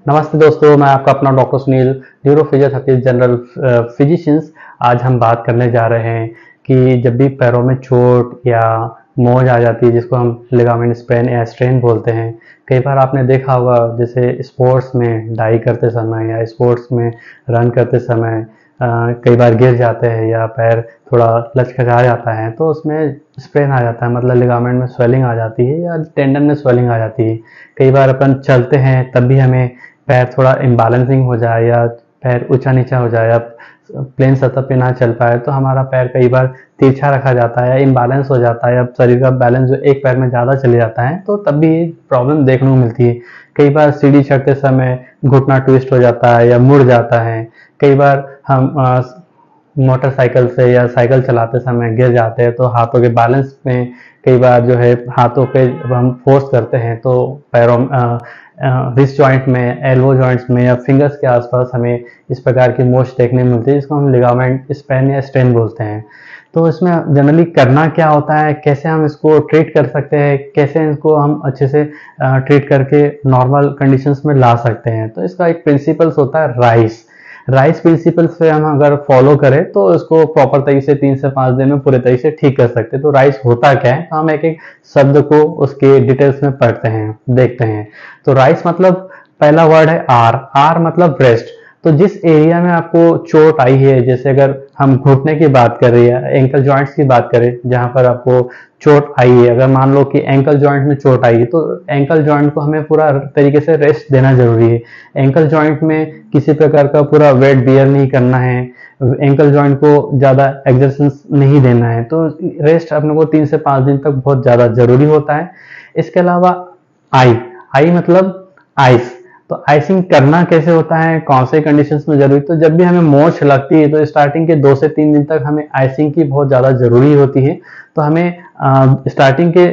नमस्ते दोस्तों, मैं आपका अपना doctor Sunil, neuro physiotherapist general physicians. आज हम बात करने जा रहे हैं कि जब भी पैरों में चोट या मोच आ जाती है, जिसको हम लिगामेंट स्प्रेन या स्ट्रेन बोलते हैं। कई बार आपने देखा होगा, जैसे स्पोर्ट्स में डाई करते समय या स्पोर्ट्स में रन करते समय कई बार गिर जाते हैं या पैर थोड़ा लचकचा जाता है, तो उसमें स्प्रेन आ जाता है, मतलब लिगामेंट में स्वेलिंग आ जाती है या टेंडन में स्वेलिंग आ जाती है। कई बार अपन चलते हैं तब भी हमें पैर थोड़ा इम्बैलेंसिंग हो जाए या पैर ऊंचा नीचा हो जाए या प्लेन सतह पे ना चल पाए, तो हमारा पैर कई बार तिरछा रखा जाता है या इम्बैलेंस हो जाता है या शरीर का बैलेंस जो एक पैर में ज़्यादा चले जाता है, तो तब भी प्रॉब्लम देखने को मिलती है। कई बार सीढ़ी चढ़ते समय घुटना ट्विस्ट हो जाता है या मुड़ जाता है। कई बार हम मोटरसाइकिल से या साइकिल चलाते समय गिर जाते हैं, तो हाथों के बैलेंस में कई बार जो है हाथों पे जब हम फोर्स करते हैं तो पैरों रिस्ट जॉइंट में, एल्बो जॉइंट्स में या फिंगर्स के आसपास हमें इस प्रकार की मोच देखने में मिलती है, जिसको हम लिगामेंट स्पैन या स्ट्रेन बोलते हैं। तो इसमें जनरली करना क्या होता है, कैसे हम इसको ट्रीट कर सकते हैं, कैसे इसको हम अच्छे से ट्रीट करके नॉर्मल कंडीशंस में ला सकते हैं। तो इसका एक प्रिंसिपल्स होता है राइस प्रिंसिपल्स से हम अगर फॉलो करें तो इसको प्रॉपर तरीके से 3 से 5 दिन में पूरे तरीके से ठीक कर सकते हैं। तो राइस होता क्या है, तो हम एक एक शब्द को उसके डिटेल्स में पढ़ते हैं, देखते हैं। तो राइस मतलब पहला वर्ड है आर मतलब ब्रेस्ट। तो जिस एरिया में आपको चोट आई है, जैसे अगर हम घुटने की बात कर रहे हैं, एंकल जॉइंट्स की बात करें, जहां पर आपको चोट आई है, अगर मान लो कि एंकल जॉइंट में चोट आई है, तो एंकल जॉइंट को हमें पूरा तरीके से रेस्ट देना जरूरी है। एंकल जॉइंट में किसी प्रकार का पूरा वेट बियर नहीं करना है, एंकल जॉइंट को ज्यादा एक्सरसाइज नहीं देना है। तो रेस्ट अपने को 3 से 5 दिन तक बहुत ज्यादा जरूरी होता है। इसके अलावा आई मतलब आइस। तो आइसिंग करना कैसे होता है, कौन से कंडीशंस में जरूरी, तो जब भी हमें मोच लगती है तो स्टार्टिंग के 2 से 3 दिन तक हमें आइसिंग की बहुत ज्यादा जरूरी होती है। तो हमें स्टार्टिंग के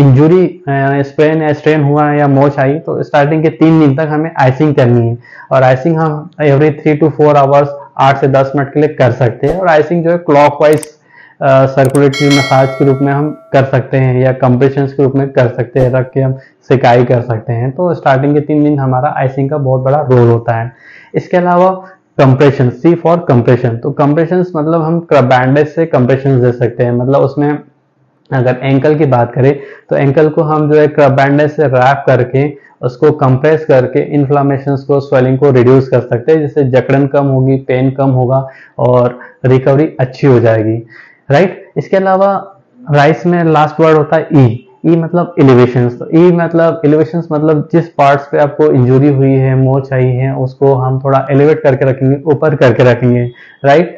इंजुरी स्प्रेन या स्ट्रेन हुआ या मोच आई, तो स्टार्टिंग के 3 दिन तक हमें आइसिंग करनी है। और आइसिंग हम एवरी 3 to 4 आवर्स 8 से 10 मिनट के लिए कर सकते हैं। और आइसिंग जो है क्लॉकवाइज सर्कुलेटरी मसाज के रूप में हम कर सकते हैं या कंप्रेशंस के रूप में कर सकते हैं, रख के हम सिकाई कर सकते हैं। तो स्टार्टिंग के 3 दिन हमारा आइसिंग का बहुत बड़ा रोल होता है। इसके अलावा कंप्रेशन, सी फॉर कंप्रेशन। तो कंप्रेशन मतलब हम बैंडेज से कंप्रेशन दे सकते हैं। मतलब उसमें अगर एंकल की बात करें तो एंकल को हम जो है बैंडेज से रैप करके उसको कंप्रेस करके इन्फ्लामेशन को, स्वेलिंग को रिड्यूस कर सकते हैं, जिससे जकड़न कम होगी, पेन कम होगा और रिकवरी अच्छी हो जाएगी, राइट। इसके अलावा राइस में लास्ट वर्ड होता है ई मतलब एलिवेशंस। तो ई मतलब एलिवेशंस मतलब जिस पार्ट्स पे आपको इंजरी हुई है, मोच आई है, उसको हम थोड़ा एलिवेट करके रखेंगे, ऊपर करके रखेंगे, राइट।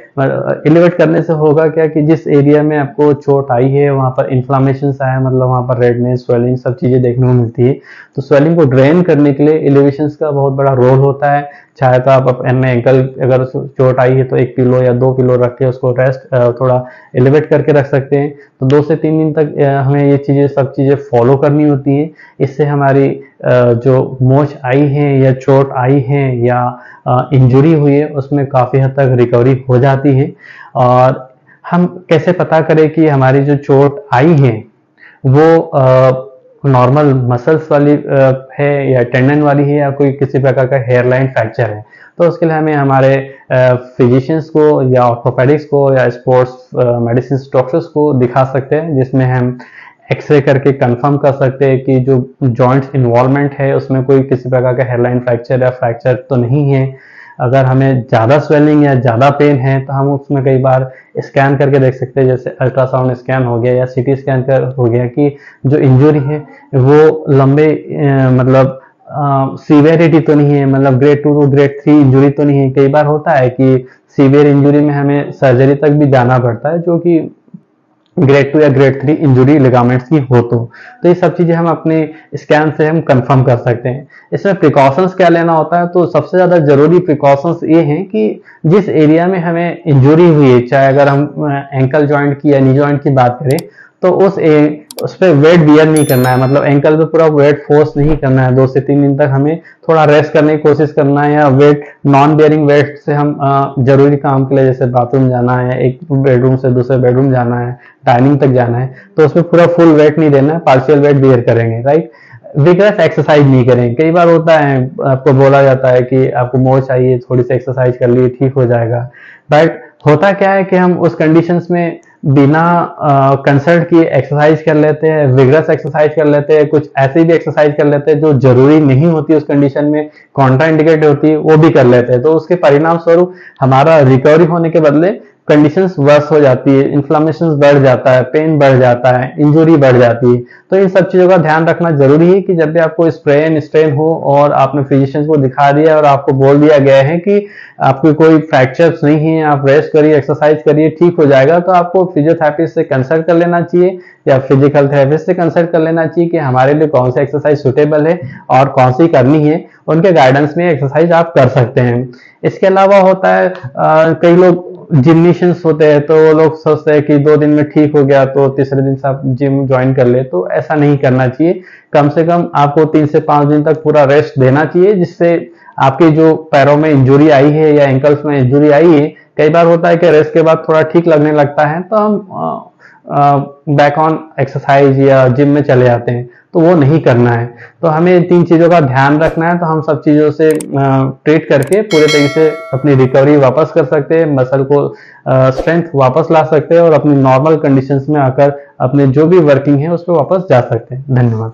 एलिवेट करने से होगा क्या कि जिस एरिया में आपको चोट आई है वहां पर इन्फ्लामेशन आया, मतलब वहां पर रेडनेस, स्वेलिंग, सब चीजें देखने को मिलती है। तो स्वेलिंग को ड्रेन करने के लिए एलिवेशन का बहुत बड़ा रोल होता है। चाहे तो आप अपने एंकल अगर चोट आई है तो 1 पिलो या 2 पिलो रख के उसको रेस्ट थोड़ा एलिवेट करके रख सकते हैं। तो 2 से 3 दिन तक हमें ये चीजें, सब चीजें फॉलो करनी होती है। इससे हमारी जो मोच आई है या चोट आई है या इंजुरी हुई है, उसमें काफी हद तक रिकवरी हो जाती है। और हम कैसे पता करें कि हमारी जो चोट आई है वो नॉर्मल मसल्स वाली है या टेंडन वाली है या कोई किसी प्रकार का हेयरलाइन फ्रैक्चर है। तो उसके लिए हमें हमारे फिजिशियंस को या ऑर्थोपेडिक्स को या स्पोर्ट्स मेडिसिन डॉक्टर्स को दिखा सकते हैं, जिसमें हम एक्सरे करके कंफर्म कर सकते हैं कि जो जॉइंट्स इन्वॉल्वमेंट है उसमें कोई किसी प्रकार का हेयरलाइन फ्रैक्चर या फ्रैक्चर तो नहीं है। अगर हमें ज़्यादा स्वेलिंग या ज़्यादा पेन है तो हम उसमें कई बार स्कैन करके देख सकते हैं, जैसे अल्ट्रासाउंड स्कैन हो गया या सीटी स्कैन कर हो गया, कि जो इंजरी है वो लंबे मतलब सीवियरिटी तो नहीं है, मतलब ग्रेड 2 to ग्रेड 3 इंजरी तो नहीं है। कई बार होता है कि सीवियर इंजरी में हमें सर्जरी तक भी जाना पड़ता है, जो कि ग्रेड 2 या ग्रेड 3 इंजुरी लिगामेंट्स की हो। तो ये सब चीजें हम अपने स्कैन से हम कंफर्म कर सकते हैं। इसमें प्रिकॉशंस क्या लेना होता है, तो सबसे ज्यादा जरूरी प्रिकॉशंस ये हैं कि जिस एरिया में हमें इंजुरी हुई है, चाहे अगर हम एंकल जॉइंट की या नी जॉइंट की बात करें, तो उस पर वेट बियर नहीं करना है, मतलब एंकल पे पूरा वेट फोर्स नहीं करना है। 2 से 3 दिन तक हमें थोड़ा रेस्ट करने की कोशिश करना है, या वेट नॉन बियरिंग वेट से हम जरूरी काम के लिए जैसे बाथरूम जाना है, एक बेडरूम से दूसरे बेडरूम जाना है, डाइनिंग तक जाना है, तो उसमें पूरा फुल वेट नहीं देना है, पार्शियल वेट बियर करेंगे, राइट। विगरस एक्सरसाइज नहीं करें। कई बार होता है आपको बोला जाता है कि आपको मोच चाहिए, थोड़ी सी एक्सरसाइज कर लिए ठीक हो जाएगा, बट होता क्या है कि हम उस कंडीशंस में बिना कंसल्ट किए एक्सरसाइज कर लेते हैं, विगरस एक्सरसाइज कर लेते हैं, कुछ ऐसी भी एक्सरसाइज कर लेते हैं जो जरूरी नहीं होती उस कंडीशन में, कॉन्ट्राइंडिकेटेड होती है, वो भी कर लेते हैं। तो उसके परिणाम स्वरूप हमारा रिकवरी होने के बदले कंडीशंस वर्स हो जाती है, इन्फ्लामेशन बढ़ जाता है, पेन बढ़ जाता है, इंजुरी बढ़ जाती है। तो इन सब चीजों का ध्यान रखना जरूरी है कि जब भी आपको स्प्रेन स्ट्रेन हो और आपने फिजिशियंस को दिखा दिया और आपको बोल दिया गया है कि आपके कोई फ्रैक्चर्स नहीं है, आप रेस्ट करिए, एक्सरसाइज करिए, ठीक हो जाएगा, तो आपको फिजियोथेरेपिस्ट से कंसल्ट कर लेना चाहिए या फिजिकल थेरेपिस्ट से कंसल्ट कर लेना चाहिए कि हमारे लिए कौन सी एक्सरसाइज सुटेबल है और कौन सी करनी है। उनके गाइडेंस में एक्सरसाइज आप कर सकते हैं। इसके अलावा होता है कई लोग जिम्नेशियंस होते हैं, तो वो लोग सोचते हैं कि 2 दिन में ठीक हो गया तो तीसरे दिन से आप जिम ज्वाइन कर ले, तो ऐसा नहीं करना चाहिए। कम से कम आपको 3 से 5 दिन तक पूरा रेस्ट देना चाहिए, जिससे आपके जो पैरों में इंजुरी आई है या एंकल्स में इंजुरी आई है, कई बार होता है कि रेस्ट के बाद थोड़ा ठीक लगने लगता है तो हम बैक ऑन एक्सरसाइज या जिम में चले जाते हैं, तो वो नहीं करना है। तो हमें 3 चीजों का ध्यान रखना है, तो हम सब चीजों से ट्रीट करके पूरे तरीके से अपनी रिकवरी वापस कर सकते हैं, मसल को स्ट्रेंथ वापस ला सकते हैं और अपनी नॉर्मल कंडीशंस में आकर अपने जो भी वर्किंग है उस पर वापस जा सकते हैं। धन्यवाद।